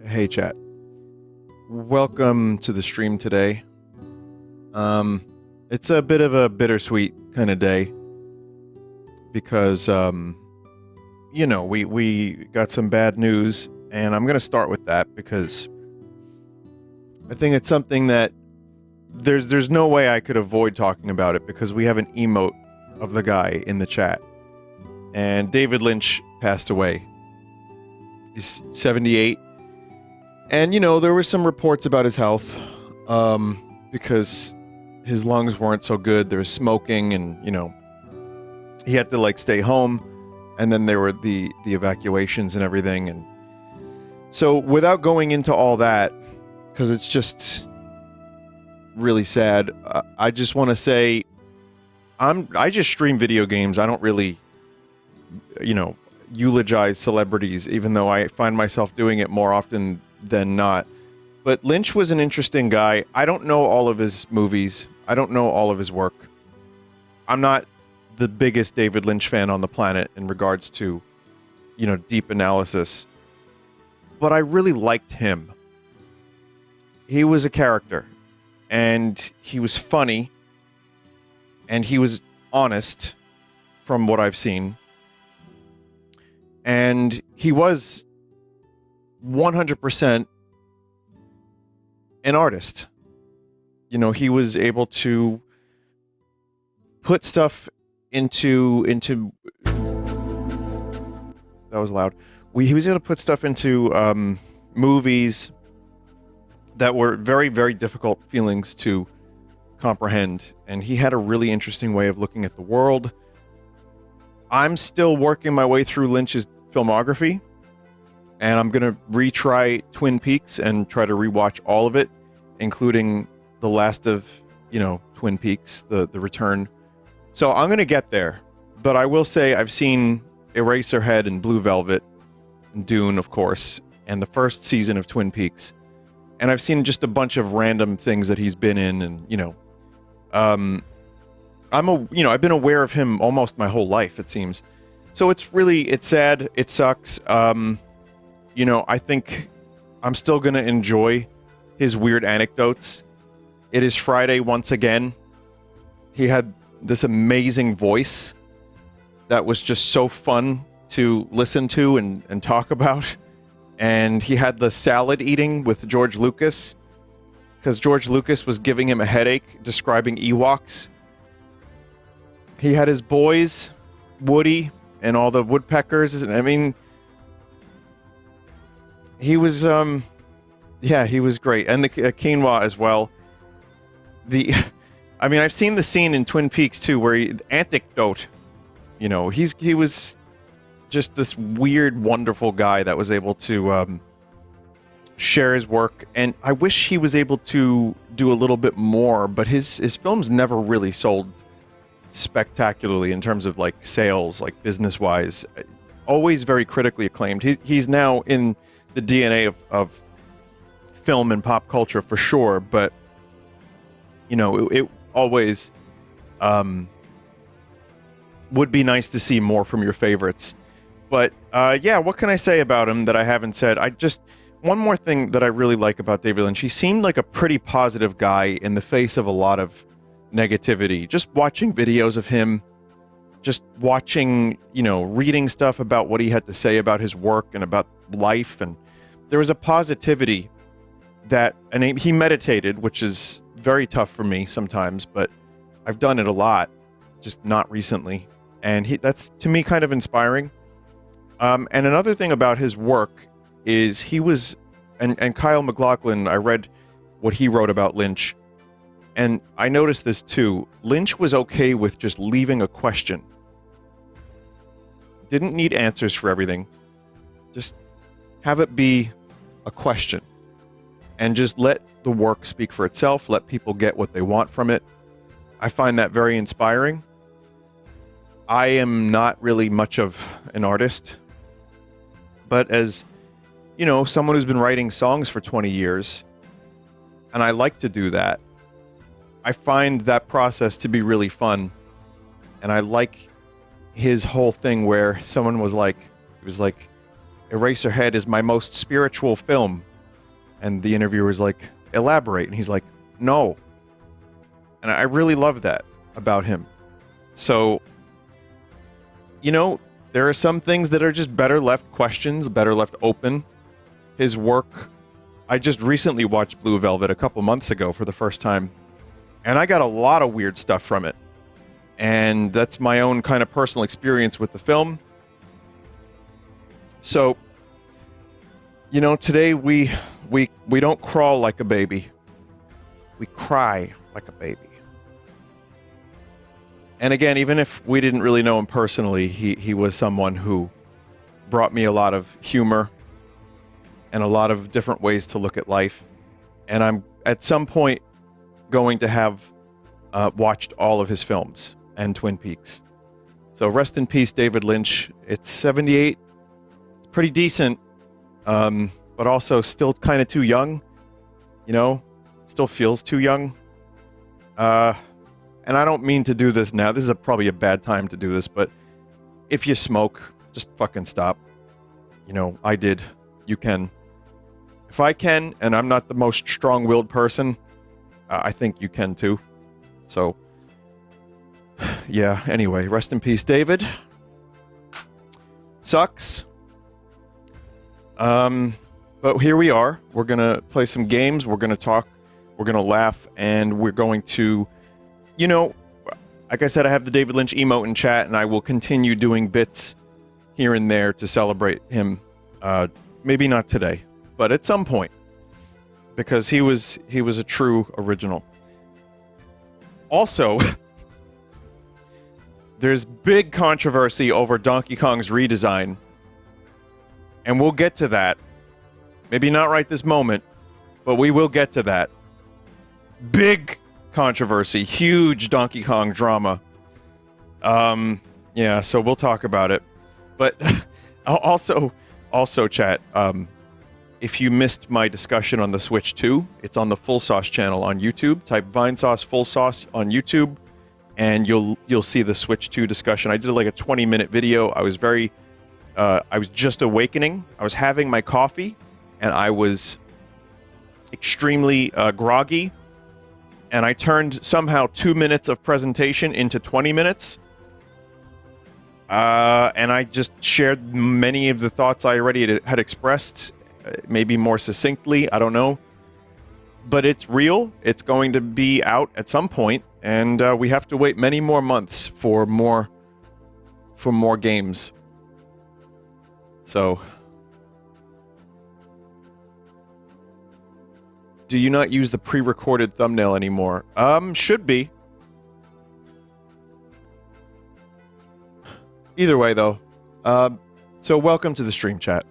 Hey chat. Welcome to the stream today. It's a bit of a bittersweet kind of day because we got some bad news, and I'm going to start with that because I think it's something that there's no way I could avoid talking about it because we have an emote of the guy in the chat. And David Lynch passed away. He's 78. And, there were some reports about his health, because his lungs weren't so good. There was smoking and, he had to, stay home. And then there were the evacuations and everything. And so without going into all that, because it's just really sad, I just want to say I just stream video games. I don't really, eulogize celebrities, even though I find myself doing it more often than not. But Lynch was an interesting guy. I don't know all of his movies. I don't know all of his work. I'm not the biggest David Lynch fan on the planet in regards to, deep analysis. But I really liked him. He was a character. And he was funny. And he was honest, from what I've seen. And he was 100% an artist. He was able to put stuff into that was loud. He was able to put stuff into movies that were very, very difficult feelings to comprehend. And he had a really interesting way of looking at the world. I'm still working my way through Lynch's filmography. And I'm going to retry Twin Peaks and try to rewatch all of it, including the last of, Twin Peaks, the return. So I'm going to get there. But I will say I've seen Eraserhead and Blue Velvet, and Dune, of course, and the first season of Twin Peaks. And I've seen just a bunch of random things that he's been in, and, I've been aware of him almost my whole life, it seems. So it's sad. It sucks. I think I'm still going to enjoy his weird anecdotes. It is Friday once again. He had this amazing voice that was just so fun to listen to and talk about. And he had the salad eating with George Lucas, because George Lucas was giving him a headache describing Ewoks. He had his boys, Woody, and all the woodpeckers. I mean, he was, he was great. And the quinoa as well. I've seen the scene in Twin Peaks too, where Anecdote, he was just this weird, wonderful guy that was able to share his work. And I wish he was able to do a little bit more, but his films never really sold spectacularly in terms of sales, business wise. Always very critically acclaimed. He's now in the DNA of film and pop culture for sure, but it always would be nice to see more from your favorites. But what can I say about him that I haven't said? One more thing that I really like about David Lynch, he seemed like a pretty positive guy in the face of a lot of negativity. Just watching videos of him, just watching, reading stuff about what he had to say about his work and about life, and there was a positivity and he meditated, which is very tough for me sometimes, but I've done it a lot, just not recently, and that's to me kind of inspiring. And another thing about his work is he was, and Kyle MacLachlan, I read what he wrote about Lynch, and I noticed this too. Lynch was okay with just leaving a question. Didn't need answers for everything. Just have it be a question. And just let the work speak for itself. Let people get what they want from it. I find that very inspiring. I am not really much of an artist. But as, someone who's been writing songs for 20 years, and I like to do that, I find that process to be really fun. And I like his whole thing where someone was like, Eraserhead is my most spiritual film. And the interviewer's like, elaborate. And he's like, no. And I really love that about him. So, you know, there are some things that are just better left questions, better left open. His work, I just recently watched Blue Velvet a couple months ago for the first time, and I got a lot of weird stuff from it. And that's my own kind of personal experience with the film. So, you know, today we don't crawl like a baby. We cry like a baby. And again, even if we didn't really know him personally, he was someone who brought me a lot of humor and a lot of different ways to look at life. And I'm at some point going to have watched all of his films and Twin Peaks. So rest in peace, David Lynch. It's 78. It's pretty decent, but also still kind of too young. You know, still feels too young. And I don't mean to do this now. This is probably a bad time to do this, but if you smoke, just fucking stop. You know, I did. You can. If I can, and I'm not the most strong-willed person, I think you can too. So, yeah, anyway, rest in peace, David. Sucks. But here we are. We're gonna play some games. We're gonna talk. We're gonna laugh, and we're going to... You know, like I said, I have the David Lynch emote in chat, and I will continue doing bits here and there to celebrate him. Maybe not today, but at some point, because he was a true original. Also, there's big controversy over Donkey Kong's redesign, and we'll get to that. Maybe not right this moment, but we will get to that. Big controversy, huge Donkey Kong drama. Yeah, so we'll talk about it. But also chat, if you missed my discussion on the Switch 2, it's on the Full Sauce channel on YouTube. Type Vinesauce Full Sauce on YouTube, and you'll see the Switch 2 discussion. I did like a 20-minute video. I was just awakening. I was having my coffee, and I was extremely groggy. And I turned somehow 2 minutes of presentation into 20 minutes. And I just shared many of the thoughts I already had expressed, maybe more succinctly, I don't know. But it's real. It's going to be out at some point, and we have to wait many more months for more games. So... Do you not use the pre-recorded thumbnail anymore? Should be. Either way, though. So welcome to the stream chat.